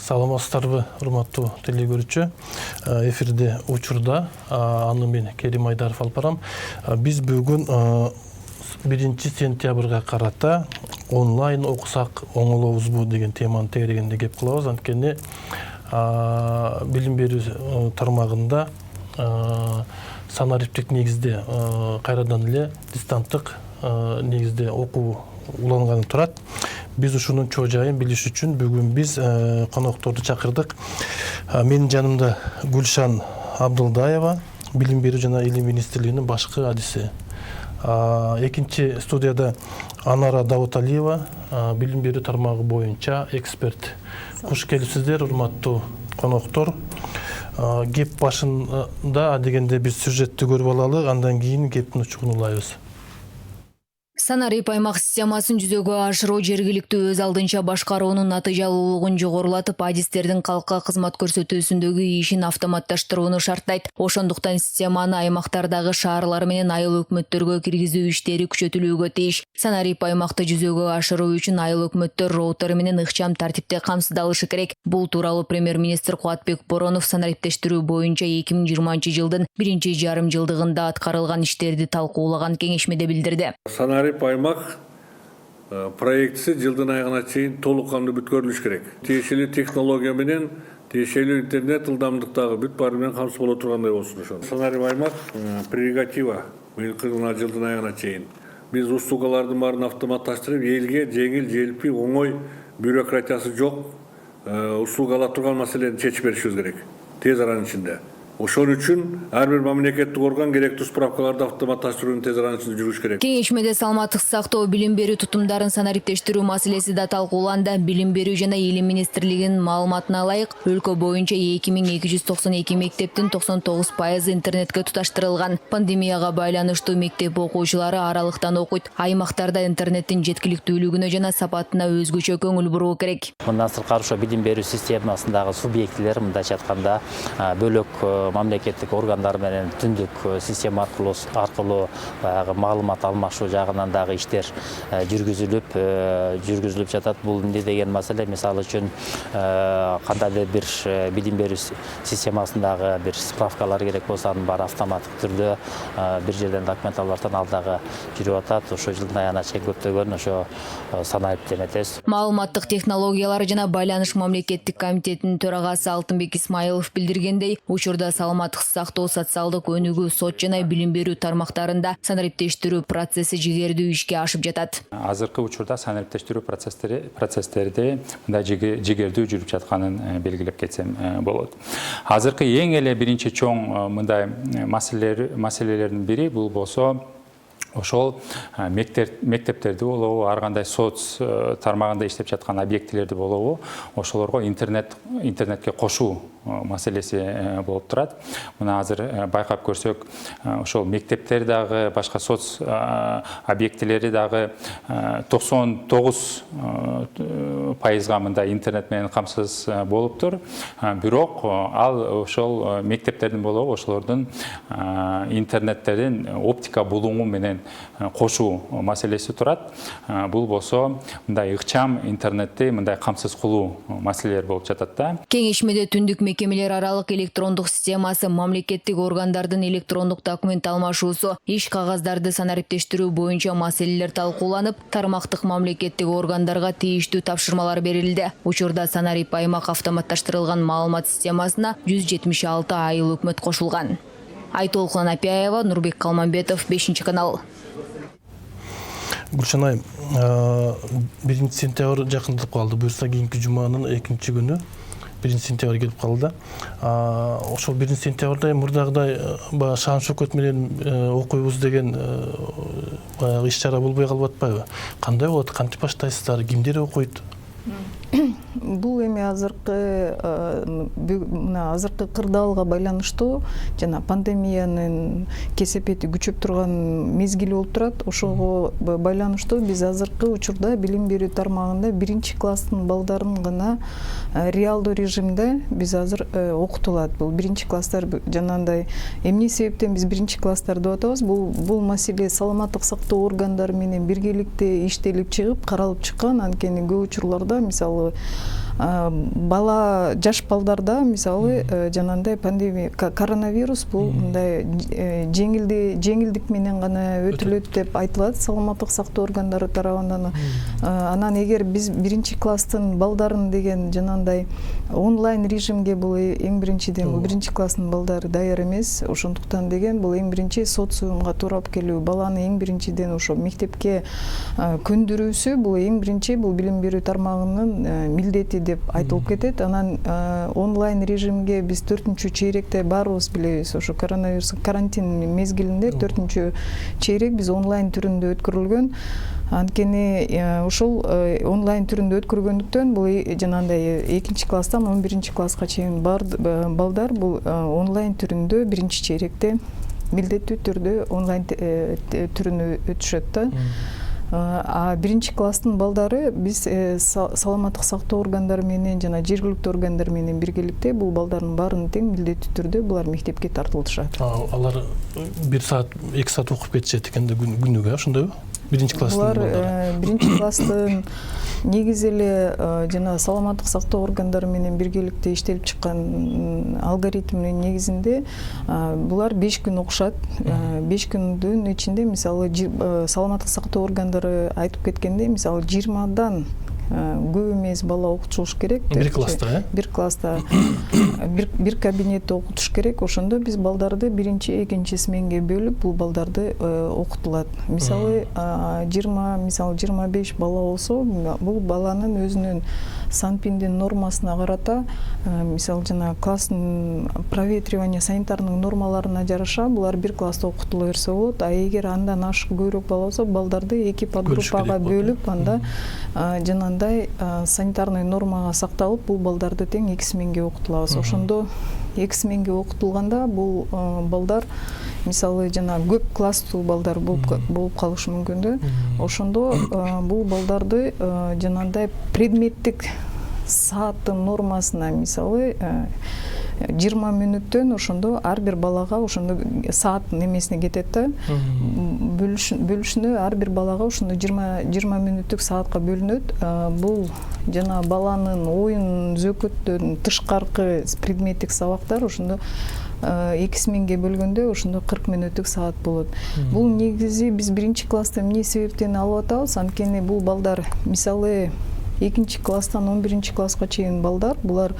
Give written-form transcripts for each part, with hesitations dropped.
Саламатсыздарбы, урматтуу телегөрүүчү. Эфирде Учурда, аны мен Керим Айдаров алып барам. Биз бүгүн 1 сентябрга карата онлайн окусак оңолобузбу деген теманы тегерегенде кеп кылабыз. Анткени билим берүү тармагында санариптик негизде кайрадан эле дистанттык негизде окуу уланганы турат. Biz ушунун чоо жайын билиш үчүн бүгүн биз конокторду чакырдык. Менин жанымда Гүлшан Абдылдаева, билим берүү жана илим министрлигинин башкы адиси. Экинчи студияда Анара Давуталиева, билим берүү тармагы боюнча эксперт. Куш келипсиздер, урматтуу коноктор. Кеп башында дегенде биз сюжетти көрүп алалы, андан кийин кептин учугун улайбыз. Санарип аймак системасын жүзөгө ашыруу жергиликтүү өз алдынча башкаруунун натыйжалуулугун жогорулатып, адистердин калкка кызмат көрсөтүүсүндөгү ишин автоматташтырууну шарттайт. Ошондуктан системаны аймактардагы шаарлар менен айыл өкмөттөргө киргизүү иштери күчөтүлүүгө тийиш. Санарип аймакты жүзөгө ашыруу үчүн айыл өкмөттөр роутер менен ыкчам тартипте камсыздалышы керек. Бул тууралуу премьер-министр Кубатбек Боронов санариптештирүү боюнча 2020 жылдын 1,5 жылдыгында аткарылган иштерди талкуулаган кеңешмеде билдирди. Аймак проектisi жылдын айына чейин толук кандуу бүткөрүлүш керек. Тиешелүү технология менен, тиешелүү интернет ылдамдыктагы бүт баары менен камсыз боло тургандай болсун ошол. Санарип аймак прерогатива жылдын айына чейин. Биз услугалардын баарын автоматташтырып, элге жеңил, желпи, оңой, бюрократиясы жок услуга ала турган маселени чечип беришибиз керек. Тез аранын ичинде. Ошон үчүн ар бир мамлекеттик орган керектүү справкаларды автоматташтырууну тез аранын ичинде жүрүш керек. Кеңешмеде саламаттык сактоо, билим берүү тутумдарын санариптештирүү маселеси да талкууланды. Билим берүү жана илим министрлигинин маалыматына ылайык, өлкө боюнча 2292 мектептин 99% интернетке туташтырылган. Пандемияга байланыштуу мектеп окуучулары аралыктан окуйт. Аймактарда интернеттин жеткиликтүүлүгүнө жана сапатына өзгөчө көңүл буруу керек. Мындан сырткары ошо билим берүү системасындагы субъектилер мындайча айтканда бөлөк мамлекеттик органдар менен түндүк система аркылуу баягы маалымат алмашуу жагынан дагы иштер жүргүзүлүп жатат. Бул эмне деген маселе? Мисалы үчүн кандайдыр бир билим берүү системасындагы бир справкалар керек болсо, анын баары автоматтык түрдө бир жерден документ алып барсаң алдагы жүрүп атат. Ошо жылдын айына чейин көптөгөн ошо санарип деметебиз. Маалыматтык технологиялар жана байланыш мамлекеттик комитетинин төрагасы Алтынбек Исмаилов билдиргендей, учурда саламаттык сактоо, социалдык өнүгүү, сот жана билим берүү тармактарында санариптештирүү процесси жигердүү ишке ашып жатат. Азыркы учурда санариптештирүү процесстерди мындай жигердүү жүрүп жатканын белгилеп кетсем болот. Азыркы эң эле биринчи чоң мындай маселелердин бири бул болсо ошол мектептерди болобу, ар кандай соц тармагында иштеп жаткан объектилерди болобу, ошолорго интернетке кошуу маселеси болуп турат. Мына азыр байкап көрсөк, ошол мектептер дагы, башка соц объектилери дагы 99% мындай интернет менен камсыз болуптур. Бирок ал ошол мектептердин болобу, ошолордун интернеттерин оптика булуңу менен кошуу маселеси турат. Бул болсо мындай ыкчам интернетти мындай камсыз кылуу маселелер болуп жатат да. Кеңешмеде түндүк мекемелер аралык электрондук системасы, мамлекеттик органдардын электрондук документ алмашуусу, иш кагаздарды санариптештирүү боюнча маселелер талкууланып, тармактык мамлекеттик органдарга тийиштүү тапшырмалар берилди. Учурда санарип аймак автоматташтырылган маалымат системасына 176 айыл өкмөт кошулган. Айтолкун Апяева, Нурбек Калманбетов, 5-канал. Гүлшан айым, 1 сентябрь жакындап калды. Буюрса кийинки жуманын 2 күнү 1 сентябрь келип калды. Ошол 1 сентябрда мурдагыдай шаан шөкөт менен окуйбуз деген баягы иш-чара болбой калып атпайбы? Кандай болот? Кантип баштайсыздар? Кимдер окуйт? Бул эми азыркы кырдаалга байланыштуу жана пандемиянын кесепети күчөп турган мезгил болуп турат. Ошого байланыштуу биз азыркы учурда билим берүү тармагында 1-класстын балдарын гана реалдуу режимде биз азыр окутулат. Бул 1-класстар жанагындай эмне себептен биз 1-класстар деп атабыз? Бул маселе саламаттык сактоо органдары менен биргеликте иштелип чыгып, каралып чыккан. Анткени көп учурларда мисалы бала жаш балдарда мисалы жанагындай пандемия коронавирус бул мындай жеңилдик менен гана өтүлөт деп айтылат саламаттык сактоо органдары тарабынан. Анан эгер биз 1-класстын балдарын деген жанагындай онлайн режимге бул эң биринчиден бул 1-класстын балдары даяр эмес, ошондуктан деген бул эң биринчи социумга туурап келүү, баланы эң биринчиден ошо мектепке көндүрүүсү бул эң биринчи бул билим берүү тармагынын милдети деп айтылып кетет. Анан онлайн режимге биз 4-чейректе баарыбыз билебиз, ошо коронавирус карантин мезгилинде 4-чейрек биз онлайн түрүндө өткөрүлгөн. Анткени ошол онлайн түрүндө өткөргөндүктөн бул жанагындай 2-класстан 11-класска чейин балдар бул онлайн түрүндө 1-чейректе милдеттүү түрдө онлайн түрүнө өтүшөт да. А 1-класстын балдары биз саламаттык сактоо органдары менен жана жергиликтүү органдар менен биргеликте бул балдардын баарын тең милдеттүү түрдө булар мектепке тартылышат. Алар 1 саат 2 саат окуп кетишет экен да күнүгө, ошондойбу? 1-класстын балдары. 1-класстын негизи эле жана саламаттык сактоо органдары менен биргеликте иштелип чыккан алгоритмдин негизинде булар 5 күн окушат. 5 күндүн ичинде мисалы саламаттык сактоо органдары айтып кеткенде мисалы 20дан көп эмес бала окутулуш керек. 1 класста, 1 класста бир кабинетте окутуш керек. Ошондо биз балдарды 1-2 сменге бөлүп бул балдарды окутулат. Мисалы 25 бала болсо, бул баланын өзүнүн санпиндин нормасына карата, мисалы жана класстын проветривание санитарный нормаларына жараша булар 1 класста окутула берсе болот. А эгер андан ашык көбүрөөк бала болсо, балдарды 2 подгруппага бөлүп, анда жанагындай санитарный нормага сакталып, бул балдарды тең 2 сменге окутулабыз. Ошондо 2 сменге окутулганда бул балдар мисалы жана көп класстуу балдар болуп калышы мүмкүн да. Ошондо бул балдарды жанагындай предметтик сааттын нормасына мисалы 20 мүнөттөн ошондо ар бир балага ошондо саат немесине кетет да. Бөлүшүнө ар бир балага ошондо 20 мүнөттүк саатка бөлүнөт. Бул жана баланын оюн зөкөттөн тышкаркы предметтик сабактар ошондо 2 сменге бөлгөндө ошондо 40 мүнөттүк саат болот. Бул негизи биз 1-класста эмне себептен алып атабыз? Анткени бул балдар мисалы 2-класстан 11-класска чейин балдар булар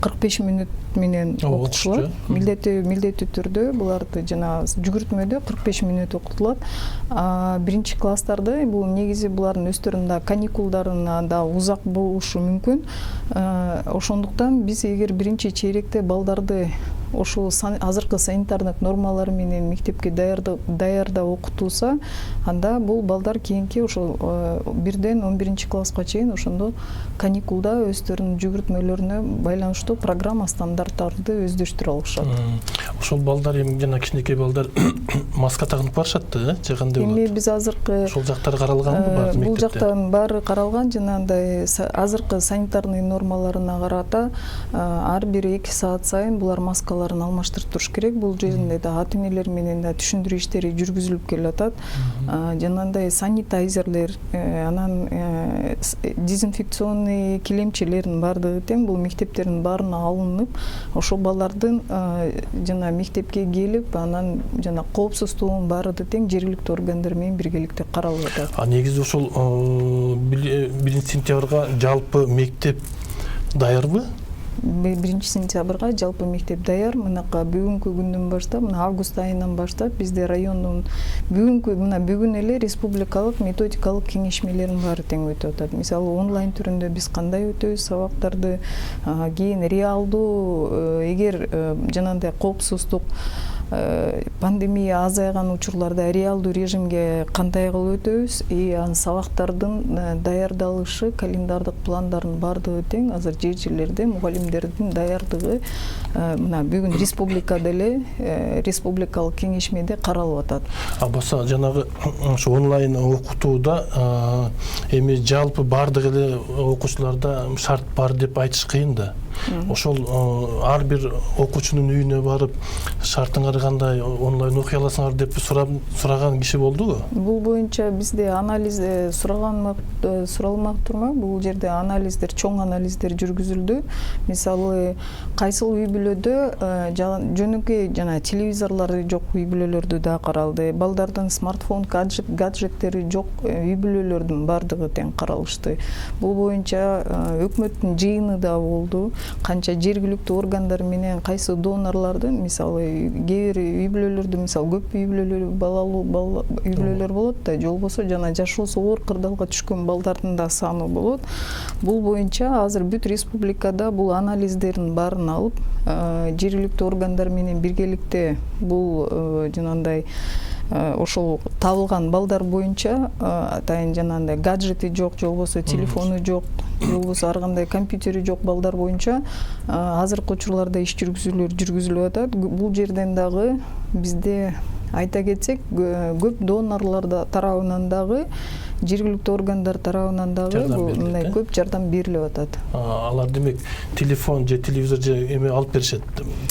45 мүнөт менен окутулат. Милдеттүү түрдө буларды жана жүгүртмөдө 45 мүнөт окутулат. 1-класстарда бул негизи булардын өздөрүнүн каникулдарына да узак болушу мүмкүн. Ошондуктан биз эгер 1-чейректе балдарды ошол азыркы санитардык нормалар менен мектепке даярда окутулса, анда бул балдар кийинки ошол 1-ден 11-класска чейин ошондо каникулда өздөрүнүн жүгүртмөлөрүнө байланыштуу программа стандарттарды өздөштүрө алышат. Ошол балдар эми жана кичинекей балдар маска тагынып барышат да, же кандай болот? Эми биз азыркы ошол жактары каралганбы баары мектепте? Бул жактан баары каралган, жанагындай азыркы санитарный нормаларына карата ар бир 2 саат сайын булар маскаларын алмаштырып туруш керек. Бул жеринде да ата-энелер менен да түшүндүрүү иштери жүргүзүлүп келатат. Жанагындай санитайзерлер, анан дезинфекционный килемчелердин баардыгы тең бул мектептердин баарына алынып, ошол балдардын жана мектепке келип, анан жана коопсуздугунун баары тең жергиликтүү органдар менен биргеликте каралып атат. Негизи ошол 1-сентябрга жалпы мектеп даярбы? 1-сентябрга жалпы мектеп даяр. Мынакка бүгүнкү күндөн баштап, мына август айынан баштап бизде райондун бүгүн эле республикалык методикалык кеңешмелердин баары тең өтүп атат. Мисалы онлайн түрүндө биз кандай өтөбүз сабактарды, кийин реалдуу эгер жанагындай коопсуздук пандемия азайган учурларда реалдуу режимге кандай кылып өтөбүз, анын сабактардын даярдалышы, календардык пландардын баардыгы тең азыр жерлерде мугалимдердин даярдыгы мына бүгүн республикада эле республикалык кеңешмеде каралып атат. Баса жанагы ошо онлайн окутууда эми жалпы баардык эле окуучуларда шарт бар деп айтыш кыйын да. Ошол ар бир окуучунун үйүнө барып шартыңар кандай онлайн окуй аласыңар деп сураган киши болдубу? Бул боюнча бизде анализ суралмак турмак. Бул жерде анализдер, чоң анализдер жүргүзүлдү. Мисалы, кайсыл үй бүлөдө жөнөкөй жана телевизорлору жок үй бүлөлөрдү да каралды. Балдардын смартфон, гаджеттери жок үй бүлөлөрдүн бардыгы тең каралышты. Бул боюнча өкмөттүн жыйыны да болду. Канча жергиликтүү органдар менен кайсы донорлордун, мисалы, кээ бир үй бүлөлөрдө, мисалы, көп үй бүлөлөр, балалуу үй бүлөлөр болот да, же болбосо жана жашоосу оор кырдаалга түшкөн балдардын да саны болот. Бул боюнча азыр бүт республикада бул анализдердин баарын алып, жергиликтүү органдар менен биргеликте бул жанагындай ошол табылган балдар боюнча атайын жанагындай гаджети жок, же болбосо телефону жок, же болбосо ар кандай компьютери жок балдар боюнча азыркы учурларда иш жүргүзүлүп атат. Бул жерден дагы бизде айта кетсек, көп донорлор тарабынан дагы, жергиликтүү органдар тарабынан дагы мындай көп жардам берилип атат. Алар демек телефон же телевизор же эме алып беришет.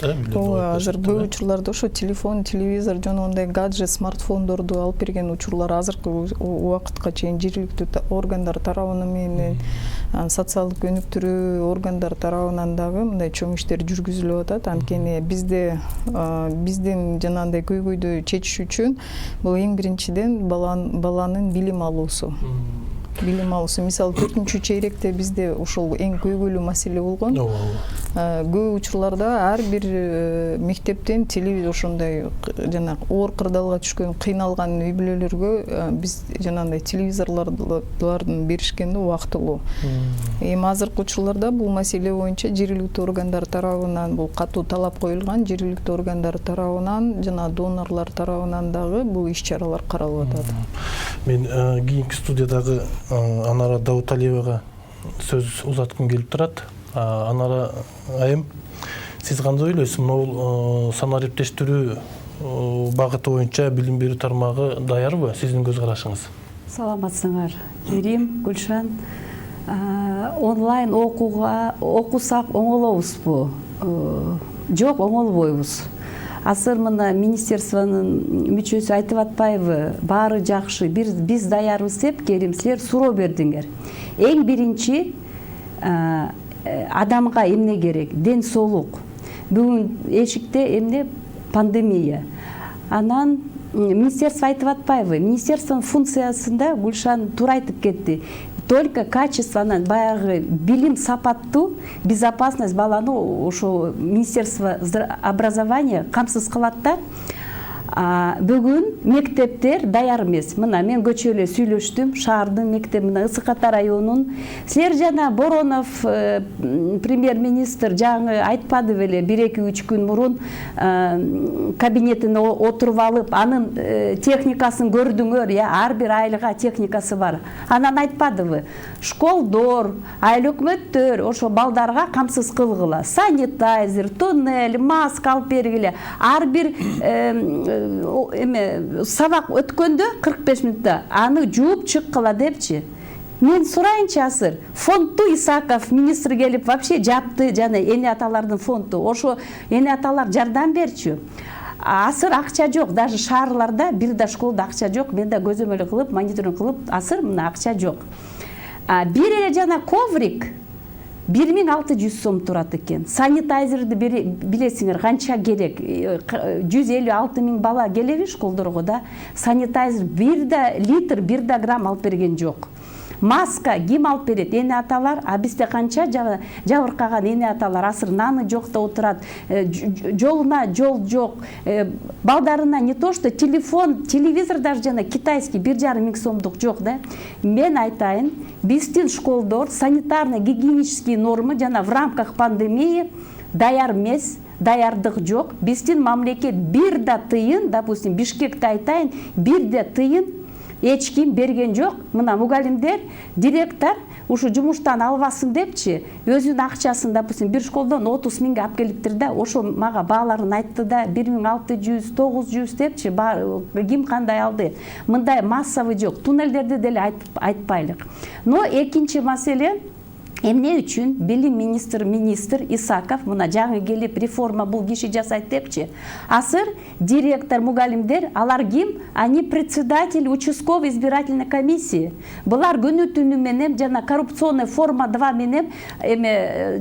Азыр көп учурларда ошо телефон, телевизор жана ондай гаджет, смартфондорду алып берген учурлар азыркы убакытка чейин жергиликтүү органдар тарабынан менен социалдык өнүктүрүү органдар тарабынан дагы мындай чоң иштер жүргүзүлүп атат. Анткени биздин жанагындай көйгөйдү чечиш үчүн бул эң биринчиден баланын билим алуусу. Мисалы, 4-чү чейректе бизде ошол эң көйгөйлүү маселе болгон. Көп учурларда ар бир мектептен телевизор ошондой жана оор кырдаалга түшкөн, кыйналган үй бүлөлөргө биз жанагындай телевизорлордун беришкенди убактылуу. Эми азыркы учурларда бул маселе боюнча жергиликтүү органдар тарабынан бул катуу талап коюлган, жергиликтүү органдар тарабынан жана донорлор тарабынан дагы бул иш-чаралар каралып атат. Мен кийинки студиядагы Анара Дауталиевага сөз узаткым келип турат. Анара айым, сиз кандай ойлойсуз? Бул санариптештирүү багыты боюнча билим берүү тармагы даярбы? Сиздин көз карашыңыз? Саламатсыңар, Керим, Гүлшан. Онлайн окусак оңолобузбу? Жок, оңолбойбуз. Азыр мына министерствонун мүчөсү айтып атпайбы, баары жакшы, биз даярбыз деп, Керим, силер суроо бердиңер. Эң биринчи адамга эмне керек? Ден соолук. Бүгүн эшикте эмне? Пандемия. Анан министерство айтып атпайбы? Министерствонун функциясында Гүлшан туура айтып кетти. Только качествонан баягы билим сапаттуу, безопасность баланы ошо Министерство образования камсыз кылат да. Бүгүн мектептер даяр эмес. Мына мен көчө эле сүйлөштүм, шаардын мектеби, мына Ысык Ата районунун. Силер жана Боронов премьер-министр жаңы айтпады беле, 1-2-3 күн мурун кабинетине отуруп алып, анын техникасын көрдүңөр, ар бир айлыга техникасы бар. Анан айтпадыбы? Школдор, айыл өкмөттөр ошо балдарга камсыз кылгыла. Санитайзер, туннель, маска алып бергиле. Ар бир сабак өткөндө 45 мүнөттө аны жууп чыккыла депчи. Мен сурайынчы азыр, фондду Исаков министр келип вообще жапты, жана эне аталардын фонду. Ошо эне аталар жардам берчү. Азыр акча жок, даже шаарларда бир да школда акча жок. Мен да көзөмөл кылып, мониторинг кылып, азыр мына акча жок. Бир эле жана коврик 1600 сом турат экен. Санитайзерди билесиңер канча керек? 156 000 бала келеби школдорго да. Санитайзер 1 литр 1 грамм алып берген жок. Маска ким алып берет? Эне аталар, бизде канча жабыркаган эне аталар азыр наны жокто отурат, жолуна жол жок, балдарына не то что телефон, телевизор даже жана китайский 1,5 000 сомдук жок да. Мен айтайын, биздин школдор санитарно гигиенические нормы жана в рамках пандемии даяр эмес, даярдык жок. Биздин мамлекет бир да тыйын, допустим, Бишкекте айтайын, бир да тыйын эч ким берген жок. Мына мугалимдер, директор ушу жумуштан албасын депчи, өзүнүн акчасын, допустим, бир школдон 30 000 алып келиптир да, ошо мага бааларын айтты да, 1600, 900 депчи, ким кандай алды. Мындай массовый жок. Туннелдерди деле айтпайлык. Но экинчи маселе, Эмне үчүн билим министр Исаков мына жаңы келип реформа бул киши жасайт депчи. Азыр директор, мугалимдер, алар ким? Они председатель участковой избирательной комиссии. Булар күнү түнү менен жана коррупционный форма 2 менен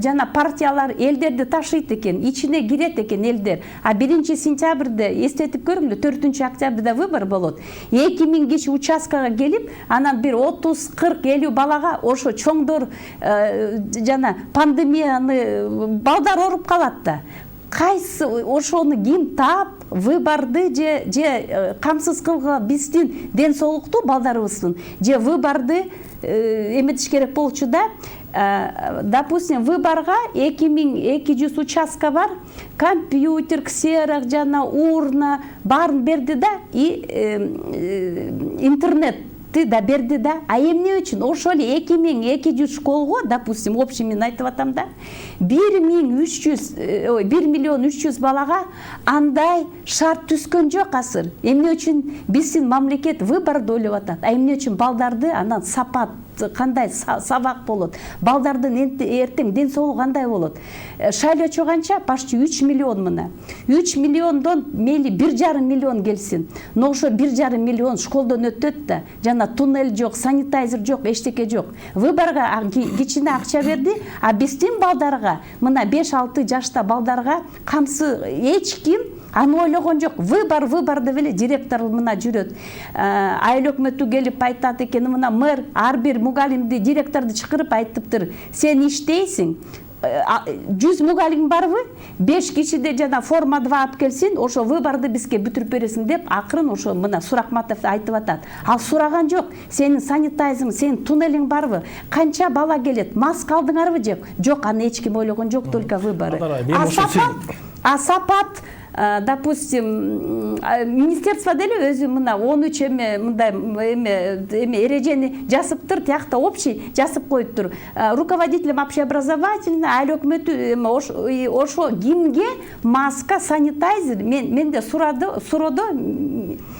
жана партиялар элдерди ташыйт экен, ичине кирет экен элдер. А 1 сентябрда эстетип көрүңүлөр, 4 октябрда выбор болот. 2000 киши участкага келип, анан бир 30, 40, 50 балага ошо чоңдор жана пандемияны балдар оруп калат да. Кайсы ошону ким таап, выборду же камсыз кылган биздин ден соолукту балдарыбыздын, же выборду эметиш керек болчу да. Допустим, выборга 2200 участка бар, компьютер, ксерок, жана урна баарын берди да, и интернет да берди да. А эмне үчүн? Ошол 2200 школго, допустим, общий мен айтып атам да, 1 миллион 300 балага андай шарт түскөн жок азыр. Эмне үчүн биздин мамлекет выборду ойлоп атат, а эмне үчүн балдарды анан сапат кандай сабак болот, балдардын эртең ден соолугу кандай болот. Шайлоочу канча? Почти 3 миллион мына. 3 миллиондон мейли 1,5 миллион келсин. Но ошо 1,5 миллион школдон өтөт да, жана туннель жок, санитайзер жок, эчтеке жок. Выборга кичине акча берди, а биздин балдарга, мына 5-6 жашта балдарга камсы эч ким аны ойлогон жок. Выбор деп эле директор мына жүрөт. Айыл өкмөтү келип айтат экен, мына мэр ар бир мугалимди, директорду чакырып айтыптыр. Сен иштейсиң, 100 мугалим барбы? 5 кишиде жана форма 2 алып келсин, ошо выборду бизге бүтүрүп бересиң деп акырын ошо мына Суракматов айтып атат. Ал сураган жок. Сенин санитайзерың, сенин туннелиң барбы? Канча бала келет? Маска алдыңарбы жок? Жок, аны эч ким ойлогон жок, только выборы. А сапат допустим, министерство деле өзү мына 13 мындай эрежени жазыптыр, тиякта общий жазып коюптур. Руководителем общеобразовательный, айыл өкмөтү ошо кимге маска, санитайзер менде сурады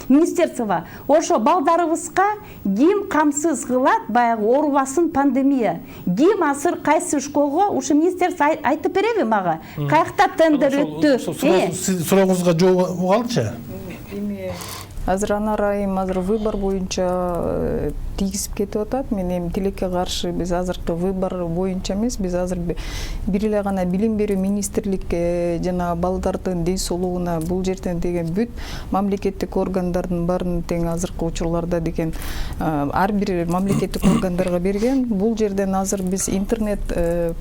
министерствого. Ошо балдарыбызга ким камсыз кылат, баягы оорубасын пандемия. Ким азыр кайсы школго ушу министерство айтып береби мага? Каякта тендер өттү? Сурооңузга жооп калчы? Азыр Анар айым азыр выбор боюнча тийгизип кетип атат. Мен эми тилекке каршы биз азыркы выбор боюнча эмес, биз азыр бир эле гана билим берүү министрлик жана балдардын ден соолугуна бул жерден деген бүт мамлекеттик органдардын баарын тең азыркы учурларда деген ар бир мамлекеттик органдарга берген. Бул жерден азыр биз интернет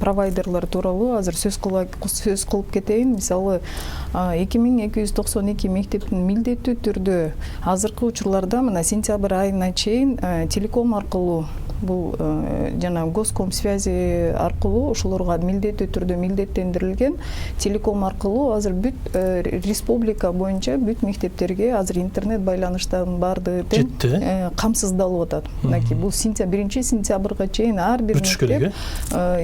провайдерлар тууралуу азыр сөз кылып кетейин. Мисалы 2292 мектептин милдеттүү түрдө азыркы учурларда мына сентябрь айына чейин телеком аркылуу бул жана госком связи аркылуу ошолорго милдеттүү түрдө милдеттендирилген телеком аркылуу азыр бүт республика боюнча бүт мектептерге азыр интернет байланыштын баардыгы тең камсыздалып атат. Мынакей бул 1 сентябрга чейин ар бир мектеп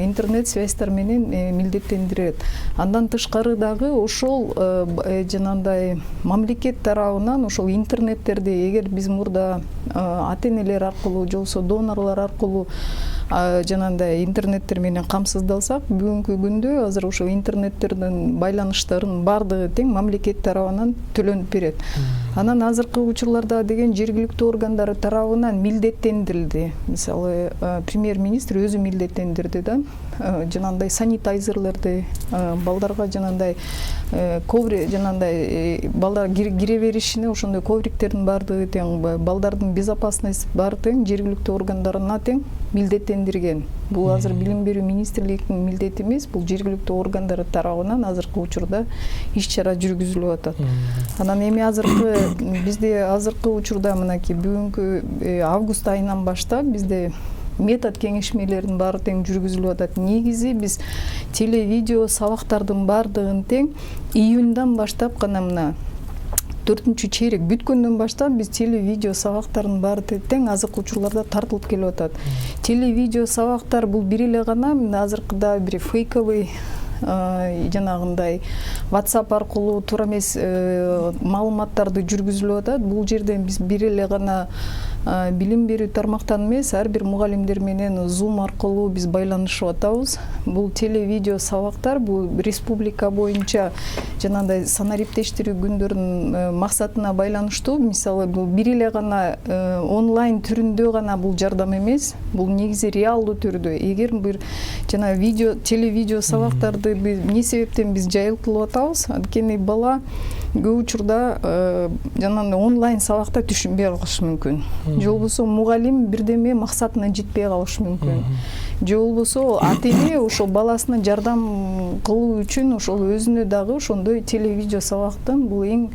интернет связьтар менен милдеттендирет. Андан тышкары дагы ошол жанагындай мамлекет тарабынан ошол интернеттерди эгер биз мурда ата-энелер аркылуу жолсо донорлор аркылуу жанагындай интернеттер менен камсыздалсак, бүгүнкү күндө азыр ошо интернеттердин байланыштарын баардыгы тең мамлекет тарабынан төлөнүп берет. Анан азыркы учурларда деген жергиликтүү органдар тарабынан милдеттендирилди. Мисалы премьер-министр өзү милдеттендирди да, жанагындай санитайзерлерди балдарга жанагындай жанагындай балдар кире беришине ошондой ковриктердин баардыгы тең балдардын безопасность баары тең жергиликтүү органдарына тең милдеттендирген. Бул азыр билим берүү министрлигинин милдети эмес, бул жергиликтүү органдар тарабынан азыркы учурда иш-чара жүргүзүлүп атат. Анан эми азыркы бизде азыркы учурда мынакей бүгүнкү август айынан баштап бизде метод кеңешмелердин баары тең жүргүзүлүп атат. Негизи биз телевидео сабактардын баардыгын тең июньдан баштап гана мына 4-чейрек бүткөндөн баштап биз телевидео сабактардын баары тең азыркы учурларда тартылып келип атат. Телевидео сабактар бул бир эле гана азыркыда бир фейковый жанагындай WhatsApp аркылуу туура эмес маалыматтарды жүргүзүлүп атат. Бул жерден биз бир эле гана билим берүү тармактан эмес, ар бир мугалимдер менен Zoom аркылуу биз байланышып атабыз. Бул телевидео сабактар, бул республика боюнча жанагындай санариптештирүү күндөрүнүн максатына байланыштуу. Мисалы, бул бир эле гана онлайн түрүндө гана бул жардам эмес, бул негизи реалдуу түрдө. Эгер бир жана телевидео сабактарды эмне себептен биз жайылтылып атабыз? Анткени бала көп учурда жанагындай онлайн сабакта түшүнбөй калышы мүмкүн. Же болбосо мугалим бирдеме максатына жетпей калышы мүмкүн. Же болбосо ата-эне ошол баласына жардам кылуу үчүн ошол өзүнө дагы ошондой телевидео сабактын бул эң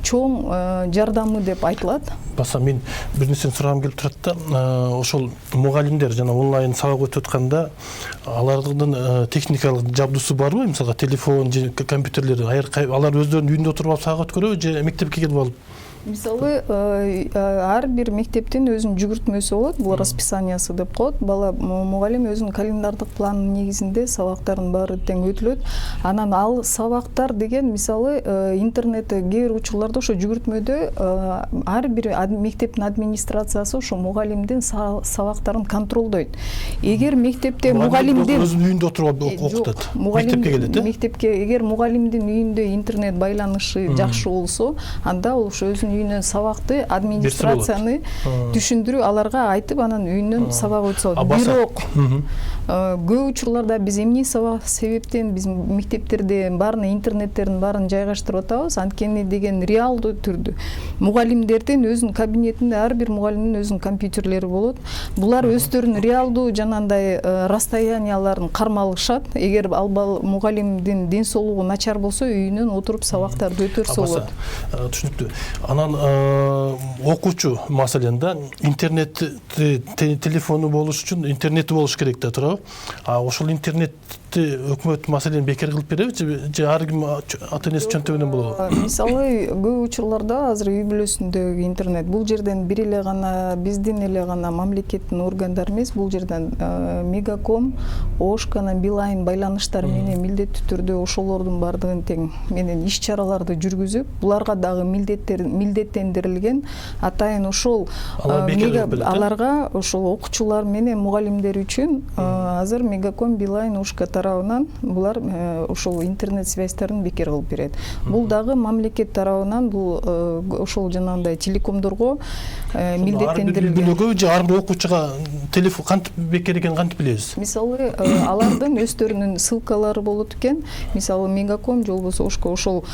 чоң жардамы деп айтылат. Баса мен бир нерсени сурагым келип турат да, ошол мугалимдер жана онлайн сабак өтүп атканда алардын техникалык жабдуусу барбы? Мисалга телефон же компьютерлер, алар өздөрүнүн үйүндө отуруп алып сабак өткөрөбү же мектепке келип алып? Мисалы, ар бир мектептин өзүнүн жүгүртмөсү болот, бул расписаниясы деп коет. Бала мугалим өзүнүн календардык планынын негизинде сабактардын баары тең өтүлөт. Анан ал сабактар деген мисалы интернетте кээ бир учурларда ошо жүгүртмөдө ар бир мектептин администрациясы ошо мугалимдин сабактарын контролдойт. Эгер мектепте мугалимдин өзүнүн үйүндө отуруп окутат, мектепке келет, мектепке эгер мугалимдин үйүндө интернет байланышы жакшы болсо, анда ол ошо өзүнүн үйүнөн сабакты администрацияны түшүндүрүп аларга айтып, анан үйүнөн сабак өтсө болот. Бирок көп учурларда биз эмне себептен биз мектептерде баарын интернеттердин баарын жайгаштырып атабыз? Анткени деген реалдуу түрдө мугалимдердин өзүнүн кабинетинде ар бир мугалимдин өзүнүн компьютерлери болот. Булар өздөрүнүн реалдуу жанагындай расстоянияларын кармалышат. Эгер ал мугалимдин ден соолугу начар болсо, үйүнөн отуруп сабактарды өтөрсө болот. Түшүнүктүү. Анан окуучу маселен да интернет телефону болуш үчүн интернети болуш керек да, туурабы? Ошол интернетти өкмөт маселени бекер кылып береби же ар ким ата-энеси чөнтөгүнөн болобу? Мисалы, көп учурларда азыр үй бүлөсүндөгү интернет бул жерден бир эле гана биздин эле гана мамлекеттин органдары эмес, бул жерден Мегаком, Ошкана, Билайн байланыштар менен милдеттүү түрдө ошолордун баардыгын тең менен иш чараларды жүргүзүп, буларга дагы милдеттендирилген атайын ошол аларга ошол окуучулар менен мугалимдер үчүн азыр Мегаком, Билайн, Ошка тарабынан булар ошол интернет связьтарын бекер кылып берет. Бул дагы мамлекет тарабынан бул ошол жанагындай телекомдорго милдеттендирилген. Ар бир же ар бир окуучуга телефон кантип бекер экенин кантип билебиз? Мисалы, алардын өздөрүнүн ссылкалары болот экен. Мисалы, Мегаком же болбосо Ошко ошол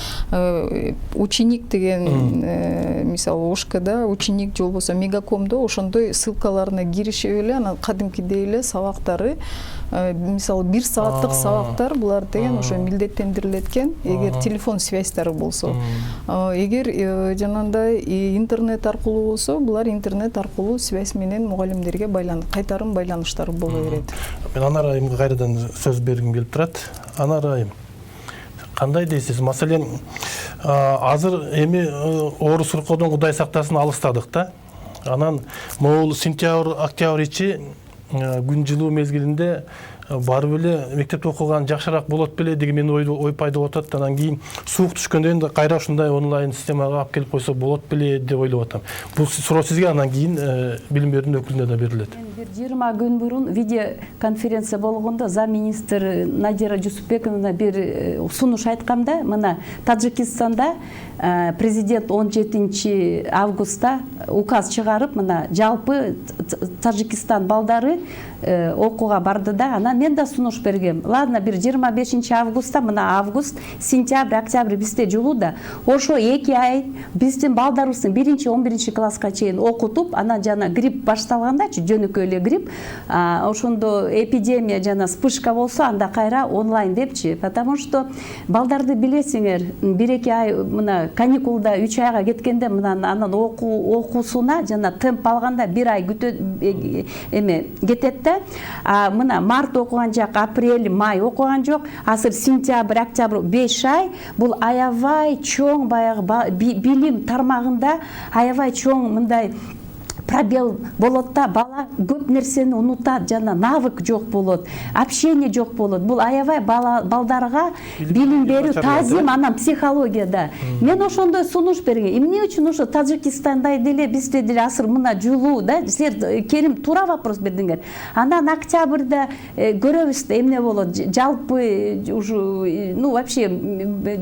ученик деген мисалы Ошкада ученик же болбосо Мегакомдо ошондой ссылкаларына киришип эле анан кадимкидей эле сабактары мисалы 1 сааттык сабактар булар деген ошо милдеттендирилет экен. Эгер телефон связьтары болсо, эгер жанагындай интернет аркылуу болсо, булар интернет аркылуу связь менен мугалимдерге кайтарым байланыштары боло берет. Мен Анар айымга кайрадан сөз бергим келип турат. Анар айым, кандай дейсиз? Маселен, азыр эми оору суркоодон Кудай сактасын алыстадык да. Анан могул сентябрь, октябрь ичи күн жылуу мезгилинде барып эле мектепте окуган жакшыраак болот беле деген менин ой пайда болуп атат. Анан кийин суук түшкөндөн кийин кайра ушундай онлайн системага алып келип койсо болот беле деп ойлоп атам. Бул суроо сизге, анан кийин билим берүүнүн өкүлүнө да берилет. Бир 20 күн бурун видео конференция болгондо зам министр Надира Жусупбековна бир сунуш айтканда, мына Таджикистанда президент 17 августта указ чыгарып, мына жалпы Таджикистан балдары окууга барды да, анан мен да сунуш бергем. Ладно, бир 25 августта, мына август, сентябрь, октябрь бизде жылуу да, ошо 2 ай биздин балдарыбыздын 1-11 класска чейин окутуп, анан жана грипп башталгандачы, жөнөкөй эле грипп, ошондо эпидемия жана вспышка болсо, анда кайра онлайн депчи, потому что балдарды билесиңер, 1-2 ай мына каникулда 3 айга кеткенде, мына анан окуусуна жана темп алганда 1 ай кетет да. Мына март окуган жак, апрель, май окуган жок, азыр сентябрь, октябрь 5 ай, бул аябай чоң баягы билим тармагында аябай чоң мындай пробел болот да, бала көп нерсени унутат, жана навык жок болот, общение жок болот. Бул аябай балдарга билим берүү, тазим, анан психологияда. Мен ошондой сунуш бергем. Эмне үчүн ошо Тажикстандай деле бизде деле азыр мына жулуу да, силер Керим туура вопрос бердиңер. Анан октябрда көрөбүз да эмне болот, жалпы ну вообще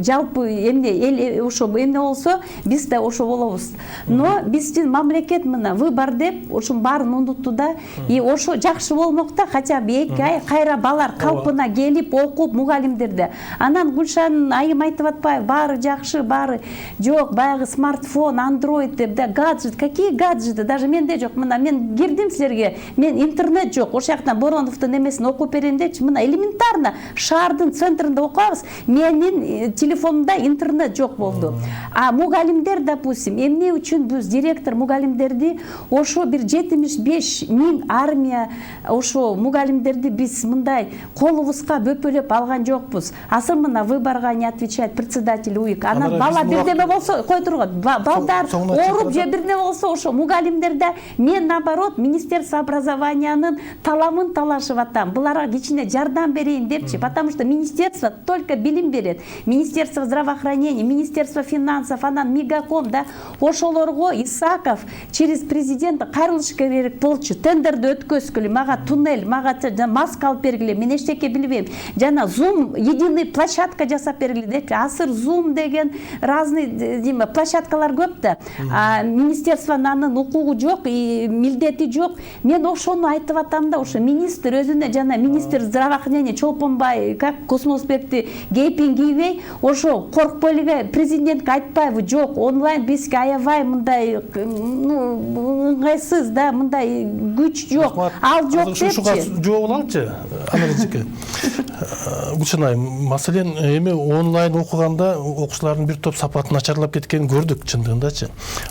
жалпы эмне эл ошо эмне болсо биз да ошо болобуз. Но биздин мамлекет мына выбор деп ошонун баарын унутту да, и ошо жакшы болмок да, хотя бы 2 ай кайра балар калпына келип окуп мугалимдерде. Анан Гүлшан айым айтып атпайбы, баары жакшы, баары жок, баягы смартфон, андроид деп да, гаджет, какие гаджеты, даже менде жок. Мына мен кирдим силерге, мен интернет жок, ошол жактан Бороновдун эмесин окуп берейин депчи. Мына элементарно шаардын центринде окуябыз, менин телефонумда интернет жок болду. А мугалимдер, допустим, эмне үчүн биз директор мугалимдерди ошо бир 75 000 армия ошо мугалимдерди биз мындай колубузга бөпөлөп алган жокпуз. Азыр мына выборга не отвечает председатель УИК. Анан бала бирдеме болсо кой турган, балдар ооруп же бирдеме болсо ошо мугалимдерде мен наоборот Министерство образованиянын таламын талашып атам. Буларга кичине жардам берейин депчи, потому что министерство только билим берет. Министерство здравоохранения, Министерство финансов, анан Мегаком да, ошолорго Исаков через президента кайрылыш керек болчу. Тендерди өткөзгүлө, мага туннель, мага маска алып бергиле, мен эчтеке билбейм. Жана Zoom единый площадка жасап бергиле депчи. Азыр Zoom деген разный площадкалар көп да. Министерствонун укугу жок, милдети жок. Мен ошону айтып атам да, ошо министр өзүнө жана министр здравоохранения Чолпонбай, как Космосбекти кейпин кийбей, ошо коркпой эле президентке айтпайбы, жок, онлайн бизге аябай мындай ыңгайсыз да, мындай күч жок, ал жок депчи. Жок алчы, аналитика. Гүлшан айым, маселен эми онлайн окуганда окуучулардын бир топ сапаты начарлап кеткенин көрдүк чындыгындачы.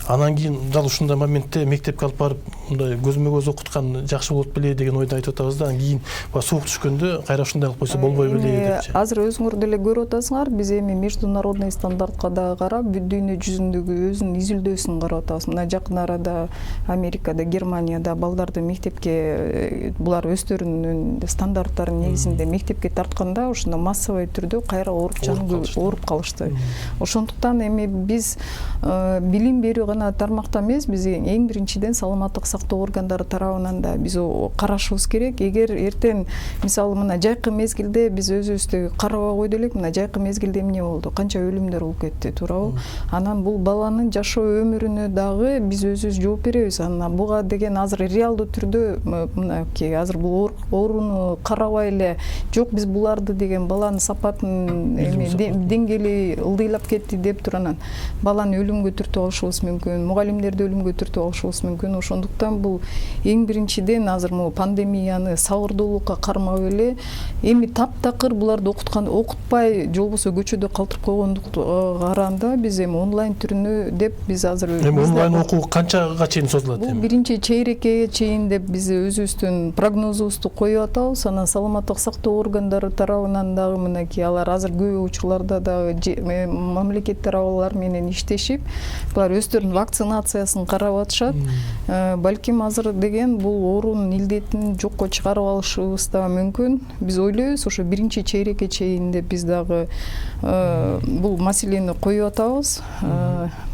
Анан кийин дал ушундай моментте мектепке алып барып мындай көзмө көз окуткан жакшы болот беле деген ойду айтып атабыз да, кийин суук түшкөндө кайра ушундай кылып койсо болбой беле депчи. Азыр өзүңөр деле көрүп атасыңар, биз эми международный стандартка да карап, дүйнө жүзүндөгү өзүнүн изилдөөсүн карап атабыз. Мына жакын арада Америкада, Германияда балдарды мектепке булар өздөрүнүн стандарттарын негизинде мектепке тартканда ушундай массовый түрдө кайра ооруп калышты. Ошондуктан эми биз билим берүү гана тармакта эмес, биз эң биринчиден саламаттык сактоо органдары тарабынан да биз карашыбыз керек. Эгер эртең мисалы мына жайкы мезгилде биз өзүбүздү карабай койду элек, мына жайкы мезгилде эмне болду, канча өлүмдөр болуп кетти, туурабы? Анан бул баланын жашоо өмүрүнө дагы биз өзүбүз жооп беребиз. Анан буга деген азыр реалдуу түрдө мынакей азыр бул ооруну карабай эле жок биз буларды деген баланын сапатын эми деңгээли ылдыйлап кетти деп туруп анан баланы өлүмгө түртүп алышыбыз мүмкүн, мугалимдерди өлүмгө түртүп алышыбыз мүмкүн. Ошондуктан бул эң биринчиден азыр могу пандемияны сабырдуулукка кармап эле эми таптакыр буларды окутпай же болбосо көчөдө калтырып койгондукту караганда биз эми онлайн түрүнө деп биз азыр эми онлайн окуу канчага чейин созулат? Бул биринчи чейрекке чейин деп биз өзүбүздүн прогнозубузду коюп атабыз. Анан саламаттык сактоо органдары тарабынан дагы мынакей алар азыр көп учурларда дагы мамлекет тарабылар менен иштешип, булар өздөрүнүн вакцинациясын карап атышат. Балким азыр деген бул оорунун илдетин жокко чыгарып алышыбыз да мүмкүн. Биз ойлойбуз, ошо биринчи чейрекке чейин деп биз дагы бул маселени коюп атабыз.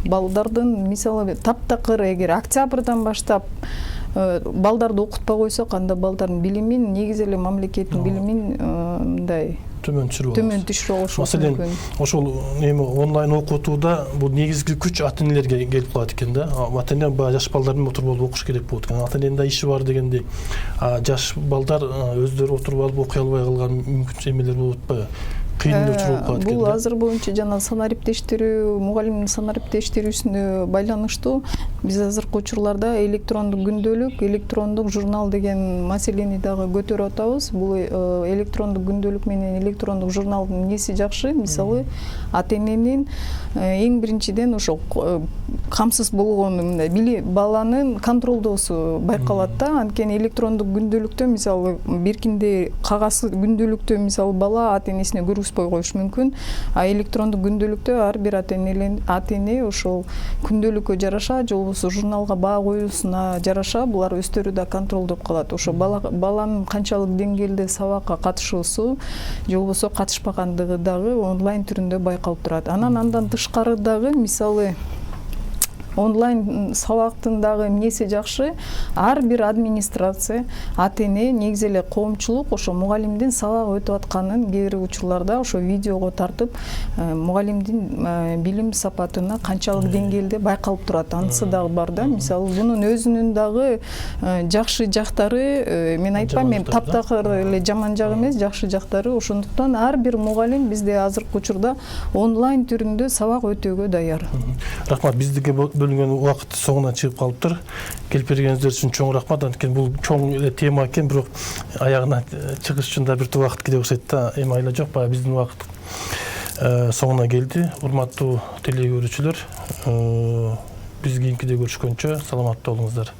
Балдардын мисалы таптакыр эгер октябрдан баштап балдарды окутпай койсок, анда балдардын билимин негизи эле мамлекеттин билимин мындай төмөн түшүрүп алышыбыз Маселен, мүмкүн. ошол эми онлайн окутууда бул негизги күч ата энелерге келип калат экен да. Ата эне жаш балдар менен отуруп алып окуш керек болот экен. Ата эненин да иши бар дегендей. Жаш балдар өздөрү отуруп алып окуй албай калган мүмкүн эмелер болуп атпайбы? Кыйындык учуруп калат экен. Бул азыр боюнча жана санариптештирүү, мугалимдин санариптештирүүсүнө байланыштуу. Биз азыркы учурларда электрондук күндөлүк, электрондук журнал деген маселени дагы көтөрүп атабыз. Бул электрондук күндөлүк менен электрондук журналдын эмнеси жакшы? Мисалы, ата эненин эң биринчиден ошо камсыз болгону, мындай баланын контролдоосу байкалат да. Анткени электрондук күндөлүктө мисалы бир кинде кагаз күндөлүктө мисалы бала ата энесине көргүзүп түспөй коюшу мүмкүн. А электрондук күндөлүктө ар бир ата эне ошол күндөлүккө жараша же болбосо журналга баа коюусуна жараша булар өздөрү да контролдоп калат. Ошо баланын канчалык деңгээлде сабакка катышуусу же болбосо катышпагандыгы дагы онлайн түрүндө байкалып турат. Андан тышкары дагы мисалы онлайн сабактын дагы эмнеси жакшы, ар бир администрация, ата эне, негизи эле коомчулук ошо мугалимдин сабак өтүп атканын кээ бир учурларда ошо видеого тартып, мугалимдин билим сапатына канчалык деңгээлде байкалып турат. Анысы дагы бар да. Мисалы бунун өзүнүн дагы жакшы жактары, мен айтпайм, мен таптакыр эле жаман жагы эмес, жакшы жактары. Ошондуктан ар бир мугалим бизде азыркы учурда онлайн түрүндө сабак өтүүгө даяр. Рахмат, биздики бөлүнгөн убакыт соңуна чыгып калыптыр. Келип бергениңиздер үчүн чоң рахмат. Анткени бул чоң тема экен, бирок аягына чыгыш үчүн да бир убакыт керек окшойт да. Эми айла жок, баягы биздин убакыт соңуна келди. Урматтуу телекөрүүчүлөр, биз кийинкиде көрүшкөнчө саламатта болуңуздар.